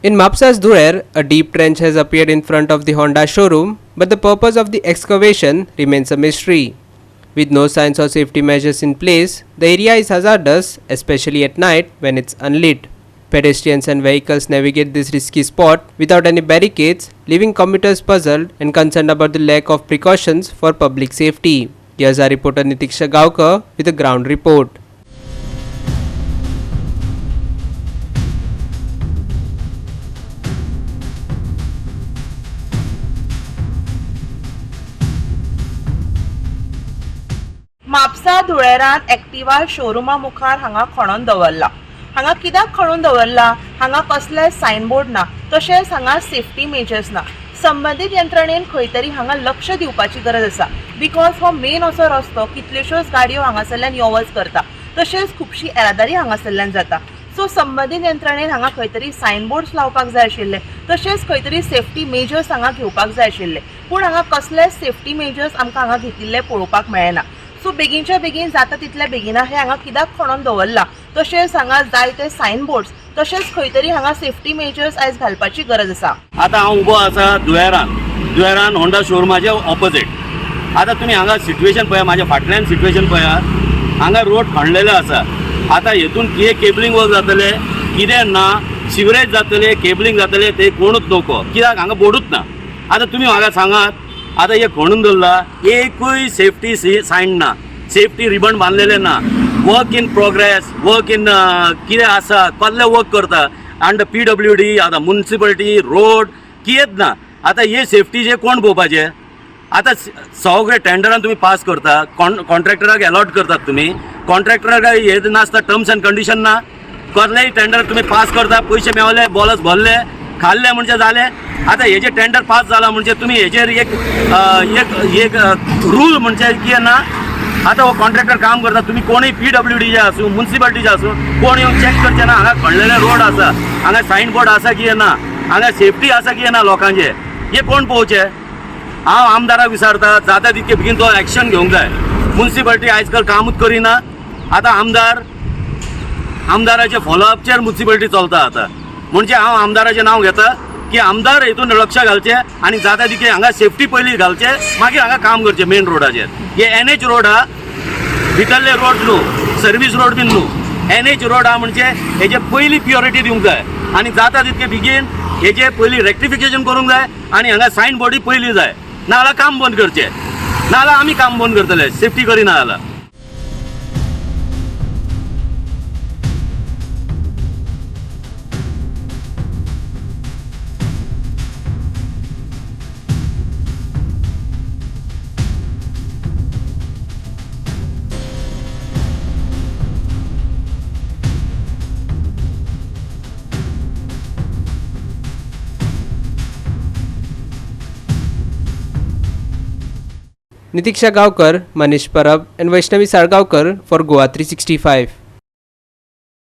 In Mapsa's Dhurer, a deep trench has appeared in front of the Honda showroom, but the purpose of the excavation remains a mystery. With no signs or safety measures in place, the area is hazardous, especially at night when it's unlit. Pedestrians and vehicles navigate this risky spot without any barricades, leaving commuters puzzled and concerned about the lack of precautions for public safety. Here's our reporter Nitiksha Gaukar with a ground report. Mapusa धुळेरांत Activa शोरूमा मुखार हांगा खणून दवरला. हांगा कित्याक खणून दवरला? हांगा कसलेय सायनबोर्ड ना, तशेंच हांगा सेफ्टी मेजर्स ना. संबंधीत यंत्रणेन खंय तरी हांगा लक्ष दिवपाची गरज आसा. बिकॉज हो मेन असो रस्तो कितल्योश्योच गाडयो हांगासरल्यान यो वच करता, तशेंच खुबशी येरादारी हांगासरल्यान जाता. सो संबंधीत यंत्रणेन हांगा खंय तरी सायनबोर्ड्स लावपाक जाय आशिल्ले, तशेंच खंय तरी सेफ्टी मेजर्स हांगा घेवपाक जाय आशिल्ले. पूण हांगा कसलेय सेफ्टी मेजर्स आमकां हांगा घेतिल्ले पळोवपाक मेळना. सो बेगीनच्या बेगीन जाता तितल्या बेगिना हे हांगा कित्याक खणून दवरला, तशेंच हांगा जाय ते सायनबोर्ड्स, तशेंच खंय तरी हांगा सेफ्टी मेजर्स आयज घालपाची गरज आसा. आता हांव उबो आसा धुळेरान होंडा शोरूमाच्या ऑपोजिट. आता तुम्ही हांगा सिच्युएशन पळया, म्हाज्या फाटल्यान सिच्युएशन पळयात. हांगा रोड खणलेलो आसा. आता हेतून कितें केबलिंग वर्क जातले कितें ना, सिवरेज जातले, केबलिंग जातले ते कोणूच नको, कित्याक हांगा बोर्डूच ना. आता तुम्ही म्हाका सांगात, आता हे खणून दवरला, एकूय सेफ्टी सायन ना, सेफ्टी रिबन बांधलेले ना, work in progress, work in कितें आसा, कसले वर्क करता, अंडर PWD, आता म्युनिसिपालिटी, रोड कितेंच ना. आता हे सेफ्टीचे कोण पळोवपाचे? आता सगळे टेंडरान तुम्ही पास करता, कॉन्ट्रॅक्टराक अलॉट करतात तुम्ही. कॉन्ट्रॅक्टराक हे नासता, टर्म्स अँड कंडिशन ना. कसलेय टेंडर तुम्ही पास करता, पैसे मेवले, बॉलस भरले, खाल्ले म्हणजे झाले. आता हे जे टेंडर पास झाला म्हणजे तुम्ही हेजेर एक रूल म्हणजे कितें ना. आता हो कॉन्ट्रॅक्टर काम करता, तुम्ही कोणीय PWD आसूं, म्युनिसिपालिटीचे आसूं, कोण येवन चॅक करचे ना. हांगा खणलेले रोड आसा, हांगा सायन बोर्ड आसा कितें ना, हांगा सेफ्टी आसा कितें ना लोकांचे, हे कोण पळोवचे? हांव आमदाराक विचारता, जाता तितके बेगीन तो एक्शन घेवंक जाय. म्युनिसिपालिटी आजकाल कामूच करिना. आता आमदाराचे फॉलोअपचेर म्युनिसिपालिटी चलता. आता म्हणजे हांव आमदाराचें नांव घेता की आमदार हितून लक्ष घालचे आणि जाता तितके हांगा सेफ्टी पयलीं घालचे, मागीर हांगा काम करचे मेन रोडाचेर. हे NH रोड हा, भितरले रोड न्हू, सर्वीस रोड बीन न्हू. NH रोड हा म्हणजे हेजे पयलीं प्युरिटी दिवंक जाय आणि जाता तितके बेगीन हेजे पयलीं रेक्टिफिकेशन करूंक जाय आणि हांगा सायन बोर्डी पयलीं जाय. नाजाल्यार काम बंद करचे, नाजाल्यार आमी काम बंद करतले सेफ्टी करिना जाल्यार. Nitiksha Gaukar, Manish Parab and Vaishnavi Sargaonkar for Goa 365.